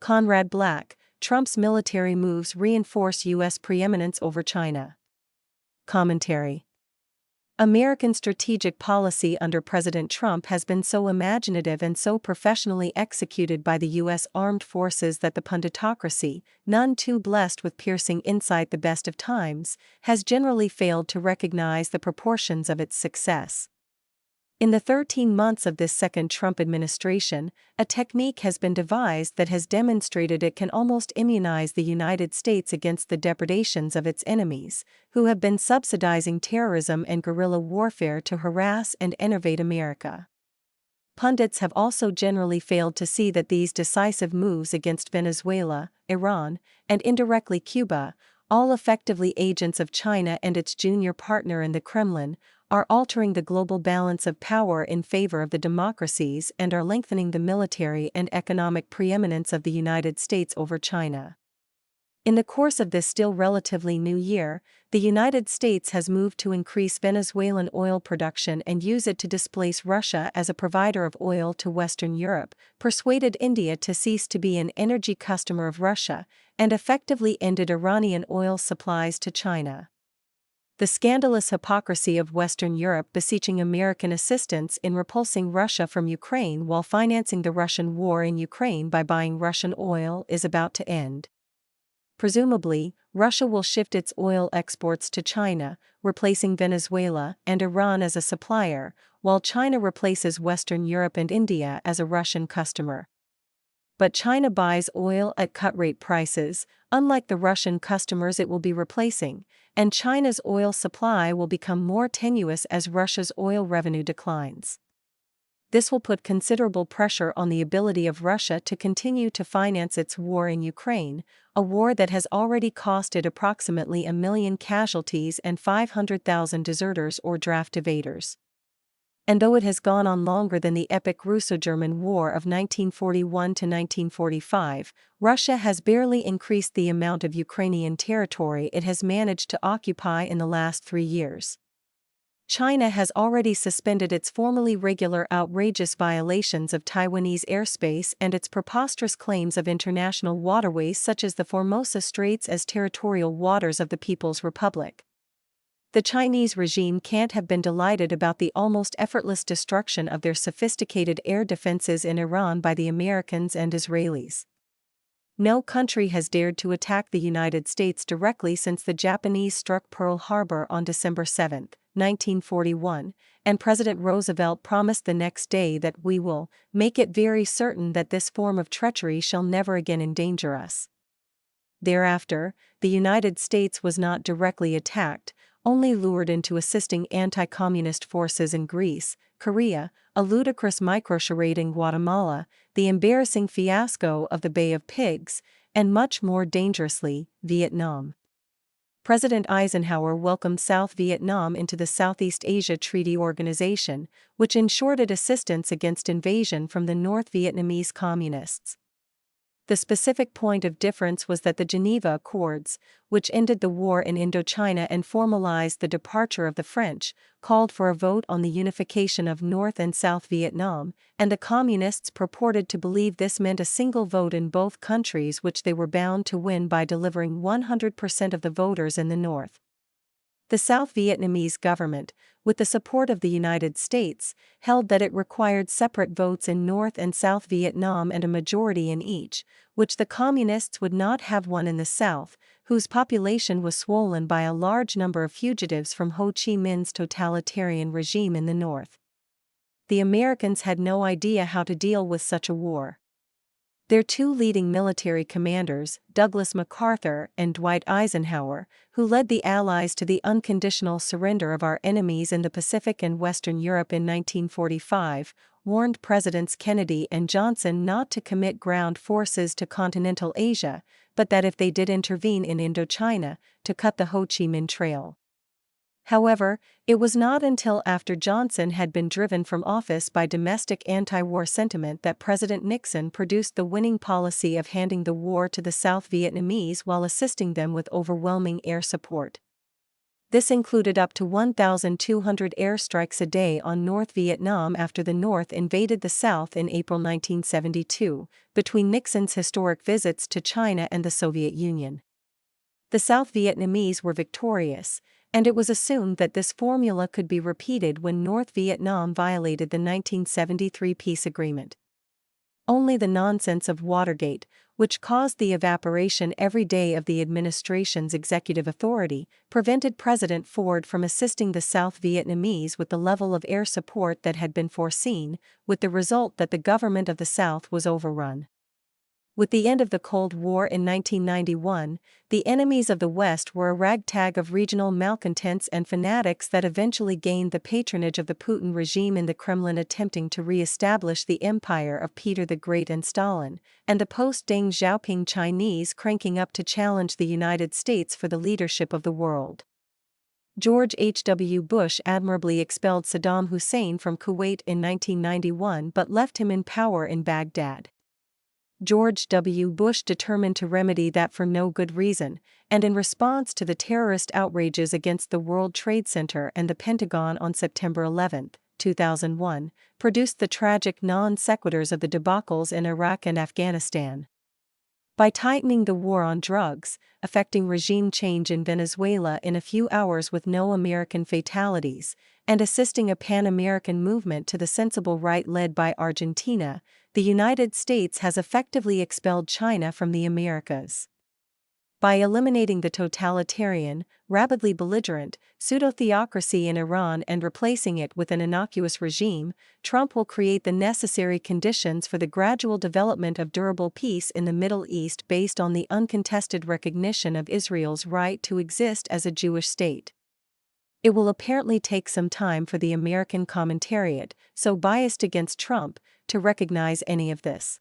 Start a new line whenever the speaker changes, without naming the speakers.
Conrad Black, Trump's military moves reinforce U.S. preeminence over China. Commentary. American strategic policy under President Trump has been so imaginative and so professionally executed by the U.S. armed forces that the punditocracy, none too blessed with piercing insight the best of times, has generally failed to recognize the proportions of its success. In the 13 months of this second Trump administration, a technique has been devised that has demonstrated it can almost immunize the United States against the depredations of its enemies, who have been subsidizing terrorism and guerrilla warfare to harass and enervate America. Pundits have also generally failed to see that these decisive moves against Venezuela, Iran, and indirectly Cuba, all effectively agents of China and its junior partner in the Kremlin, are altering the global balance of power in favor of the democracies and are lengthening the military and economic preeminence of the United States over China. In the course of this still relatively new year, the United States has moved to increase Venezuelan oil production and use it to displace Russia as a provider of oil to Western Europe, persuaded India to cease to be an energy customer of Russia, and effectively ended Iranian oil supplies to China. The scandalous hypocrisy of Western Europe beseeching American assistance in repulsing Russia from Ukraine while financing the Russian war in Ukraine by buying Russian oil is about to end. Presumably, Russia will shift its oil exports to China, replacing Venezuela and Iran as a supplier, while China replaces Western Europe and India as a Russian customer. But China buys oil at cut-rate prices, unlike the Russian customers it will be replacing, and China's oil supply will become more tenuous as Russia's oil revenue declines. This will put considerable pressure on the ability of Russia to continue to finance its war in Ukraine, a war that has already cost it approximately 1 million casualties and 500,000 deserters or draft evaders. And though it has gone on longer than the epic Russo-German War of 1941 to 1945, Russia has barely increased the amount of Ukrainian territory it has managed to occupy in the last 3 years. China has already suspended its formerly regular outrageous violations of Taiwanese airspace and its preposterous claims of international waterways such as the Formosa Straits as territorial waters of the People's Republic. The Chinese regime can't have been delighted about the almost effortless destruction of their sophisticated air defenses in Iran by the Americans and Israelis. No country has dared to attack the United States directly since the Japanese struck Pearl Harbor on December 7, 1941, and President Roosevelt promised the next day that "we will make it very certain that this form of treachery shall never again endanger us." Thereafter, the United States was not directly attacked, only lured into assisting anti-communist forces in Greece, Korea, a ludicrous micro-charade in Guatemala, the embarrassing fiasco of the Bay of Pigs, and much more dangerously, Vietnam. President Eisenhower welcomed South Vietnam into the Southeast Asia Treaty Organization, which ensured it assistance against invasion from the North Vietnamese Communists. The specific point of difference was that the Geneva Accords, which ended the war in Indochina and formalized the departure of the French, called for a vote on the unification of North and South Vietnam, and the Communists purported to believe this meant a single vote in both countries which they were bound to win by delivering 100% of the voters in the North. The South Vietnamese government, with the support of the United States, held that it required separate votes in North and South Vietnam and a majority in each, which the Communists would not have won in the South, whose population was swollen by a large number of fugitives from Ho Chi Minh's totalitarian regime in the North. The Americans had no idea how to deal with such a war. Their two leading military commanders, Douglas MacArthur and Dwight Eisenhower, who led the Allies to the unconditional surrender of our enemies in the Pacific and Western Europe in 1945, warned Presidents Kennedy and Johnson not to commit ground forces to continental Asia, but that if they did intervene in Indochina, to cut the Ho Chi Minh Trail. However, it was not until after Johnson had been driven from office by domestic anti-war sentiment that President Nixon produced the winning policy of handing the war to the South Vietnamese while assisting them with overwhelming air support. This included up to 1,200 airstrikes a day on North Vietnam after the North invaded the South in April 1972, between Nixon's historic visits to China and the Soviet Union. The South Vietnamese were victorious, and it was assumed that this formula could be repeated when North Vietnam violated the 1973 peace agreement. Only the nonsense of Watergate, which caused the evaporation every day of the administration's executive authority, prevented President Ford from assisting the South Vietnamese with the level of air support that had been foreseen, with the result that the government of the South was overrun. With the end of the Cold War in 1991, the enemies of the West were a ragtag of regional malcontents and fanatics that eventually gained the patronage of the Putin regime in the Kremlin, attempting to re-establish the empire of Peter the Great and Stalin, and the post-Deng Xiaoping Chinese cranking up to challenge the United States for the leadership of the world. George H.W. Bush admirably expelled Saddam Hussein from Kuwait in 1991 but left him in power in Baghdad. George W. Bush determined to remedy that for no good reason, and in response to the terrorist outrages against the World Trade Center and the Pentagon on September 11, 2001, produced the tragic non sequiturs of the debacles in Iraq and Afghanistan. By tightening the war on drugs, effecting regime change in Venezuela in a few hours with no American fatalities, and assisting a pan-American movement to the sensible right led by Argentina, the United States has effectively expelled China from the Americas. By eliminating the totalitarian, rabidly belligerent, pseudo-theocracy in Iran and replacing it with an innocuous regime, Trump will create the necessary conditions for the gradual development of durable peace in the Middle East based on the uncontested recognition of Israel's right to exist as a Jewish state. It will apparently take some time for the American commentariat, so biased against Trump, to recognize any of this.